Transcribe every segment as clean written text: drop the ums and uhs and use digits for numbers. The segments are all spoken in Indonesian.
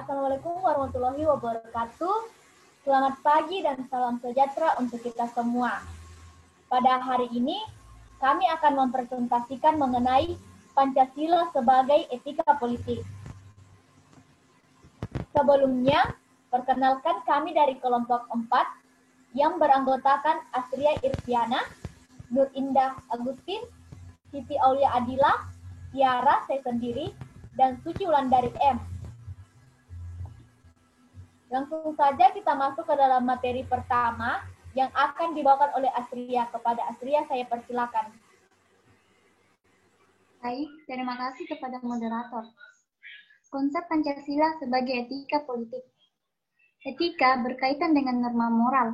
Assalamualaikum warahmatullahi wabarakatuh. Selamat pagi dan salam sejahtera untuk kita semua. Pada hari ini, kami akan mempresentasikan mengenai Pancasila sebagai etika politik. Sebelumnya, perkenalkan kami dari kelompok 4 yang beranggotakan Astria Irtiana, Nur Indah Agustin, Siti Aulia Adila, Tiara, saya sendiri, dan Suci Wulandari M. Langsung saja kita masuk ke dalam materi pertama yang akan dibawakan oleh Astria. Kepada Astria saya persilakan. Baik, terima kasih kepada moderator. Konsep Pancasila sebagai etika politik. Etika berkaitan dengan norma moral,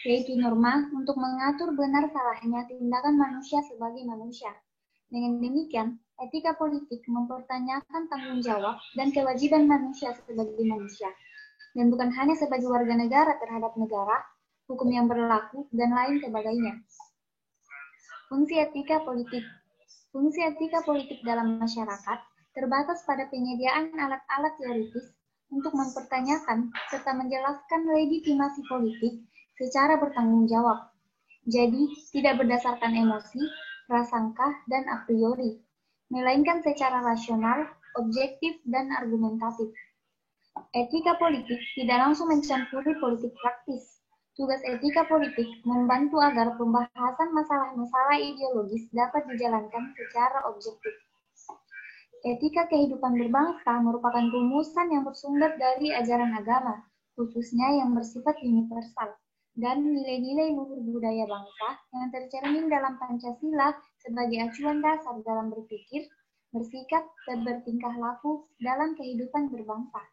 yaitu norma untuk mengatur benar salahnya tindakan manusia sebagai manusia. Dengan demikian, etika politik mempertanyakan tanggung jawab dan kewajiban manusia sebagai manusia, dan bukan hanya sebagai warga negara terhadap negara, hukum yang berlaku, dan lain sebagainya. Fungsi etika politik. Fungsi etika politik dalam masyarakat terbatas pada penyediaan alat-alat teoritis untuk mempertanyakan serta menjelaskan legitimasi politik secara bertanggung jawab. Jadi, tidak berdasarkan emosi, prasangka, dan a priori, melainkan secara rasional, objektif, dan argumentatif. Etika politik tidak langsung mencampuri politik praktis. Tugas etika politik membantu agar pembahasan masalah-masalah ideologis dapat dijalankan secara objektif. Etika kehidupan berbangsa merupakan rumusan yang bersumber dari ajaran agama, khususnya yang bersifat universal, dan nilai-nilai luhur budaya bangsa yang tercermin dalam Pancasila sebagai acuan dasar dalam berpikir, bersikap, dan bertingkah laku dalam kehidupan berbangsa.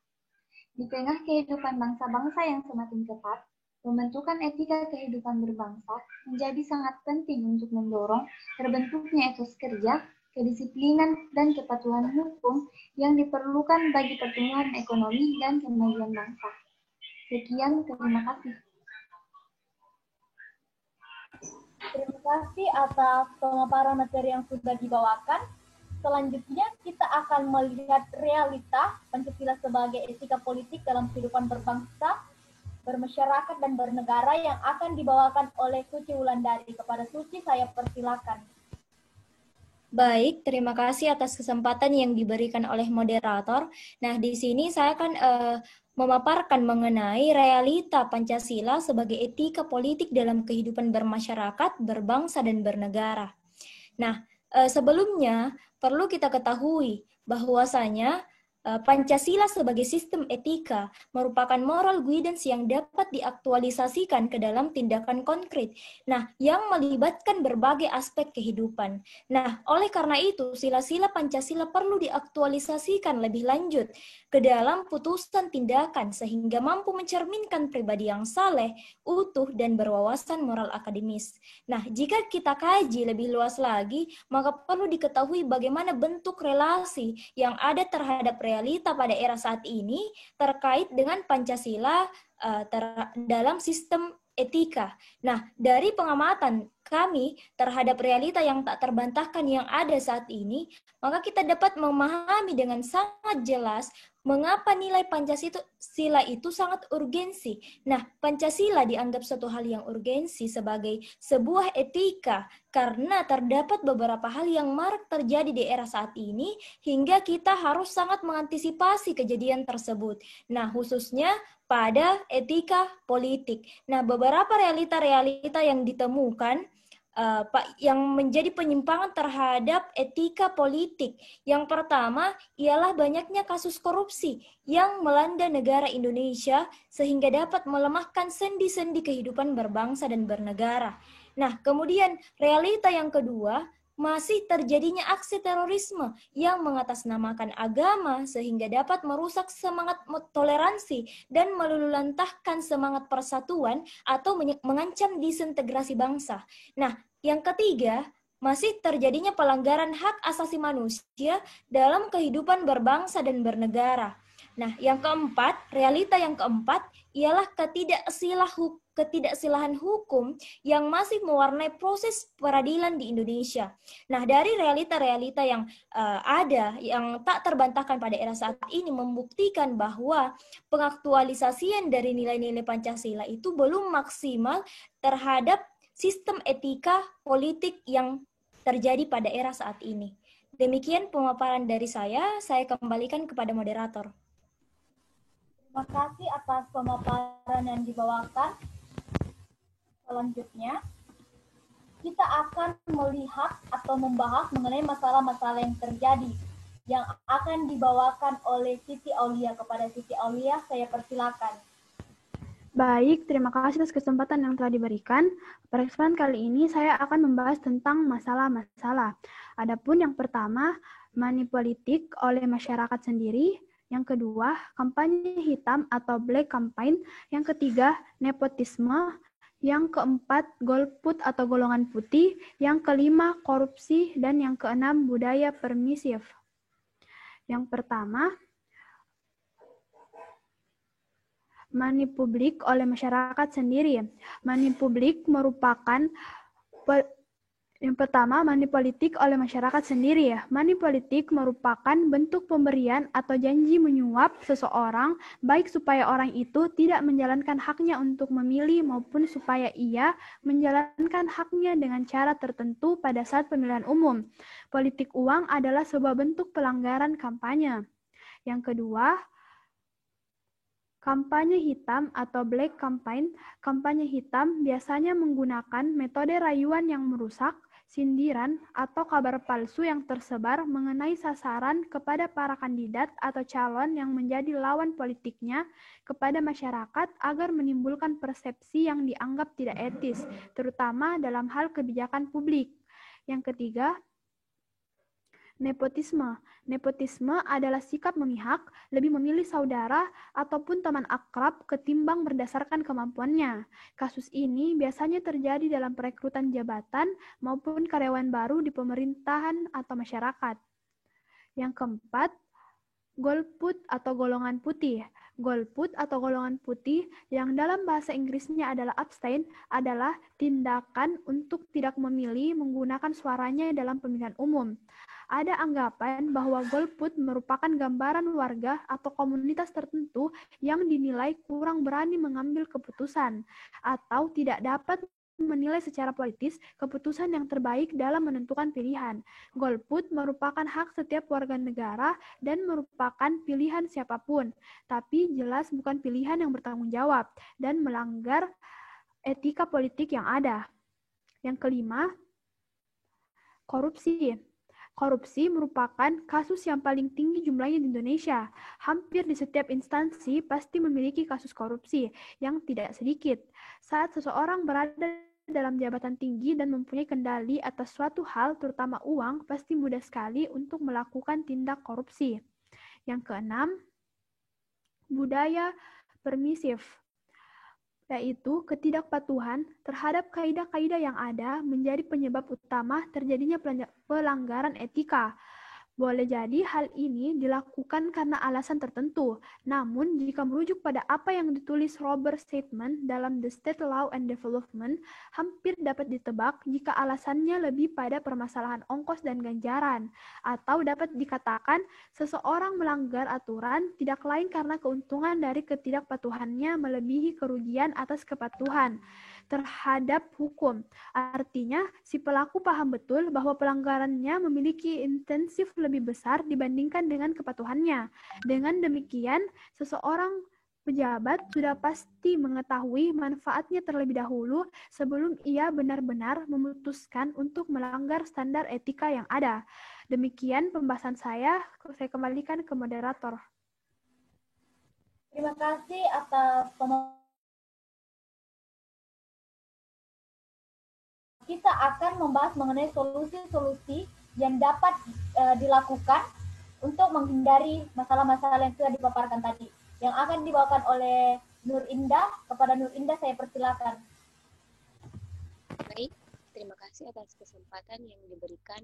Di tengah kehidupan bangsa-bangsa yang semakin ketat, pembentukan etika kehidupan berbangsa menjadi sangat penting untuk mendorong terbentuknya etos kerja, kedisiplinan, dan kepatuhan hukum yang diperlukan bagi pertumbuhan ekonomi dan kemajuan bangsa. Sekian, terima kasih. Terima kasih atas pemaparan materi yang sudah dibawakan. Selanjutnya kita akan melihat realita Pancasila sebagai etika politik dalam kehidupan berbangsa, bermasyarakat, dan bernegara yang akan dibawakan oleh Suci Wulandari. Kepada Suci saya persilakan. Baik, terima kasih atas kesempatan yang diberikan oleh moderator. Nah, di sini saya akan memaparkan mengenai realita Pancasila sebagai etika politik dalam kehidupan bermasyarakat, berbangsa, dan bernegara. Nah, sebelumnya perlu kita ketahui bahwasanya Pancasila sebagai sistem etika merupakan moral guidance yang dapat diaktualisasikan ke dalam tindakan konkret. Nah, yang melibatkan berbagai aspek kehidupan. Nah, oleh karena itu, sila-sila Pancasila perlu diaktualisasikan lebih lanjut ke dalam putusan tindakan sehingga mampu mencerminkan pribadi yang saleh, utuh, dan berwawasan moral akademis. Nah, jika kita kaji lebih luas lagi, maka perlu diketahui bagaimana bentuk relasi yang ada terhadap realita pada era saat ini terkait dengan Pancasila dalam sistem etika. Nah, dari pengamatan kami terhadap realita yang tak terbantahkan yang ada saat ini, maka kita dapat memahami dengan sangat jelas mengapa nilai Pancasila itu sangat urgensi. Nah, Pancasila dianggap suatu hal yang urgensi sebagai sebuah etika karena terdapat beberapa hal yang marak terjadi di era saat ini hingga kita harus sangat mengantisipasi kejadian tersebut. Nah, khususnya pada etika politik. Nah, beberapa realita-realita yang ditemukan yang menjadi penyimpangan terhadap etika politik. Yang pertama ialah banyaknya kasus korupsi yang melanda negara Indonesia sehingga dapat melemahkan sendi-sendi kehidupan berbangsa dan bernegara. Nah, kemudian realita yang kedua, masih terjadinya aksi terorisme yang mengatasnamakan agama sehingga dapat merusak semangat toleransi dan melululantahkan semangat persatuan atau mengancam disintegrasi bangsa. Nah, yang ketiga, masih terjadinya pelanggaran hak asasi manusia dalam kehidupan berbangsa dan bernegara. Nah, yang keempat, realita yang keempat ialah ketidaksilahan hukum yang masih mewarnai proses peradilan di Indonesia. Nah, dari realita-realita yang ada, yang tak terbantahkan pada era saat ini, membuktikan bahwa pengaktualisasian dari nilai-nilai Pancasila itu belum maksimal terhadap sistem etika politik yang terjadi pada era saat ini. Demikian pemaparan dari saya kembalikan kepada moderator. Terima kasih atas pemaparan yang dibawakan. Selanjutnya, kita akan melihat atau membahas mengenai masalah-masalah yang terjadi yang akan dibawakan oleh Siti Aulia. Kepada Siti Aulia, saya persilakan. Baik, terima kasih atas kesempatan yang telah diberikan. Pada kesempatan kali ini saya akan membahas tentang masalah-masalah. Adapun yang pertama, money politik oleh masyarakat sendiri. Yang kedua, kampanye hitam atau black campaign. Yang ketiga, nepotisme. Yang keempat, golput atau golongan putih. Yang kelima, korupsi. Dan yang keenam, budaya permisif. Yang pertama, money publik oleh masyarakat sendiri. Money publik merupakan yang pertama, money politik oleh masyarakat sendiri. Money politik merupakan bentuk pemberian atau janji menyuap seseorang, baik supaya orang itu tidak menjalankan haknya untuk memilih maupun supaya ia menjalankan haknya dengan cara tertentu pada saat pemilihan umum. Politik uang adalah sebuah bentuk pelanggaran kampanye. Yang kedua, kampanye hitam atau black campaign. Kampanye hitam biasanya menggunakan metode rayuan yang merusak, sindiran, atau kabar palsu yang tersebar mengenai sasaran kepada para kandidat atau calon yang menjadi lawan politiknya kepada masyarakat agar menimbulkan persepsi yang dianggap tidak etis, terutama dalam hal kebijakan publik. Yang ketiga, nepotisme. Nepotisme adalah sikap memihak, lebih memilih saudara ataupun teman akrab ketimbang berdasarkan kemampuannya. Kasus ini biasanya terjadi dalam perekrutan jabatan maupun karyawan baru di pemerintahan atau masyarakat. Yang keempat, golput atau golongan putih. Golput atau golongan putih yang dalam bahasa Inggrisnya adalah abstain adalah tindakan untuk tidak memilih menggunakan suaranya dalam pemilihan umum. Ada anggapan bahwa golput merupakan gambaran warga atau komunitas tertentu yang dinilai kurang berani mengambil keputusan atau tidak dapat menilai secara politis keputusan yang terbaik dalam menentukan pilihan. Golput merupakan hak setiap warga negara dan merupakan pilihan siapapun, tapi jelas bukan pilihan yang bertanggung jawab dan melanggar etika politik yang ada. Yang kelima, korupsi. Korupsi merupakan kasus yang paling tinggi jumlahnya di Indonesia. Hampir di setiap instansi pasti memiliki kasus korupsi yang tidak sedikit. Saat seseorang berada dalam jabatan tinggi dan mempunyai kendali atas suatu hal, terutama uang, pasti mudah sekali untuk melakukan tindak korupsi. Yang keenam, budaya permisif, yaitu ketidakpatuhan terhadap kaidah-kaidah yang ada menjadi penyebab utama terjadinya pelanggaran etika. Boleh jadi hal ini dilakukan karena alasan tertentu. Namun, jika merujuk pada apa yang ditulis Robert Statement dalam The State Law and Development, hampir dapat ditebak jika alasannya lebih pada permasalahan ongkos dan ganjaran. Atau dapat dikatakan, seseorang melanggar aturan tidak lain karena keuntungan dari ketidakpatuhannya melebihi kerugian atas kepatuhan terhadap hukum. Artinya, si pelaku paham betul bahwa pelanggarannya memiliki intensif lebih besar dibandingkan dengan kepatuhannya. Dengan demikian, seseorang pejabat sudah pasti mengetahui manfaatnya terlebih dahulu sebelum ia benar-benar memutuskan untuk melanggar standar etika yang ada. Demikian pembahasan saya kembalikan ke moderator. Terima kasih atas kita akan membahas mengenai solusi-solusi yang dapat dilakukan untuk menghindari masalah-masalah yang sudah dipaparkan tadi. Yang akan dibawakan oleh Nur Indah. Kepada Nur Indah saya persilakan. Baik, terima kasih atas kesempatan yang diberikan.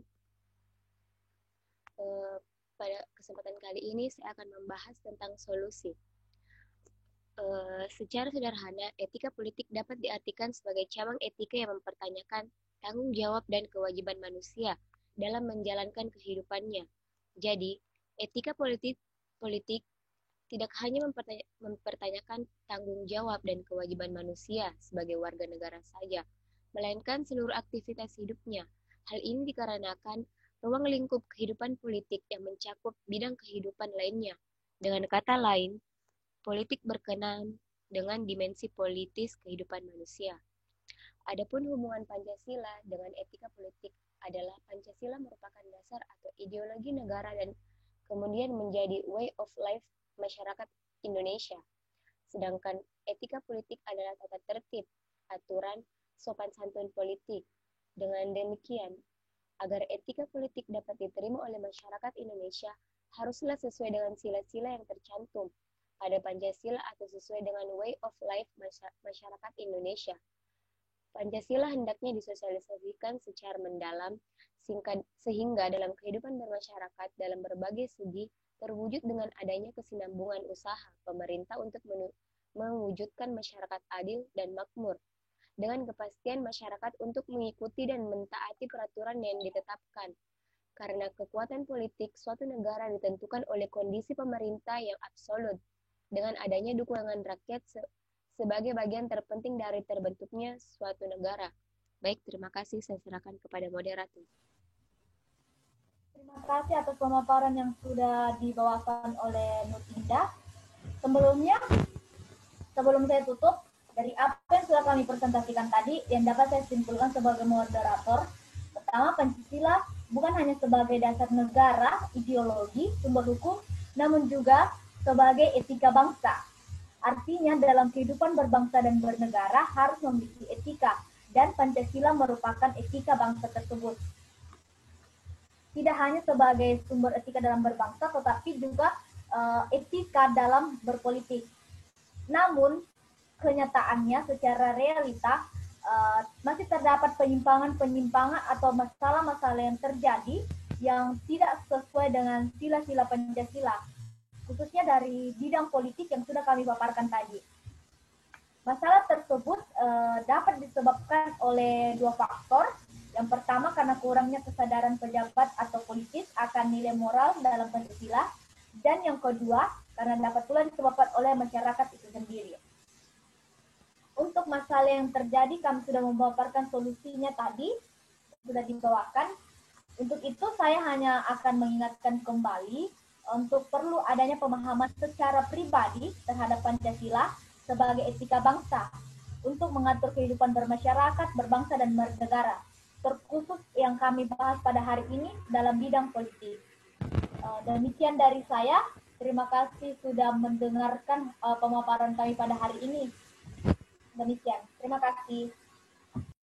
Pada kesempatan kali ini saya akan membahas tentang solusi. Secara sederhana, etika politik dapat diartikan sebagai cabang etika yang mempertanyakan tanggung jawab dan kewajiban manusia dalam menjalankan kehidupannya. Jadi, etika politik tidak hanya mempertanyakan tanggung jawab dan kewajiban manusia sebagai warga negara saja, melainkan seluruh aktivitas hidupnya. Hal ini dikarenakan ruang lingkup kehidupan politik yang mencakup bidang kehidupan lainnya. Dengan kata lain, politik berkenaan dengan dimensi politis kehidupan manusia. Adapun hubungan Pancasila dengan etika politik adalah Pancasila merupakan dasar atau ideologi negara dan kemudian menjadi way of life masyarakat Indonesia. Sedangkan etika politik adalah tata tertib, aturan, sopan santun politik. Dengan demikian, agar etika politik dapat diterima oleh masyarakat Indonesia, haruslah sesuai dengan sila-sila yang tercantum pada Pancasila atau sesuai dengan way of life masyarakat Indonesia. Pancasila hendaknya disosialisasikan secara mendalam sehingga dalam kehidupan bermasyarakat dalam berbagai segi terwujud dengan adanya kesinambungan usaha pemerintah untuk mewujudkan masyarakat adil dan makmur, dengan kepastian masyarakat untuk mengikuti dan mentaati peraturan yang ditetapkan. Karena kekuatan politik suatu negara ditentukan oleh kondisi pemerintah yang absolut, dengan adanya dukungan rakyat sebagai bagian terpenting dari terbentuknya suatu negara. Baik, terima kasih. Saya serahkan kepada moderator. Terima kasih atas pemaparan yang sudah dibawakan oleh Nur Indah. Sebelum saya tutup, dari apa yang sudah kami presentasikan tadi, yang dapat saya simpulkan sebagai moderator, pertama, Pancasila bukan hanya sebagai dasar negara, ideologi, sumber hukum, namun juga sebagai etika bangsa. Artinya dalam kehidupan berbangsa dan bernegara harus memiliki etika, dan Pancasila merupakan etika bangsa tersebut. Tidak hanya sebagai sumber etika dalam berbangsa, tetapi juga etika dalam berpolitik. Namun, kenyataannya secara realita masih terdapat penyimpangan-penyimpangan atau masalah-masalah yang terjadi yang tidak sesuai dengan sila-sila Pancasila, khususnya dari bidang politik yang sudah kami paparkan tadi. Masalah tersebut dapat disebabkan oleh dua faktor. Yang pertama, karena kurangnya kesadaran pejabat atau politis akan nilai moral dalam Pancasila. Dan yang kedua, karena dapat pula disebabkan oleh masyarakat itu sendiri. Untuk masalah yang terjadi, kami sudah memaparkan solusinya tadi, sudah dibawakan. Untuk itu, saya hanya akan mengingatkan kembali untuk perlu adanya pemahaman secara pribadi terhadap Pancasila sebagai etika bangsa untuk mengatur kehidupan bermasyarakat, berbangsa, dan bernegara. Terkhusus yang kami bahas pada hari ini dalam bidang politik. Demikian dari saya. Terima kasih sudah mendengarkan pemaparan kami pada hari ini. Demikian. Terima kasih.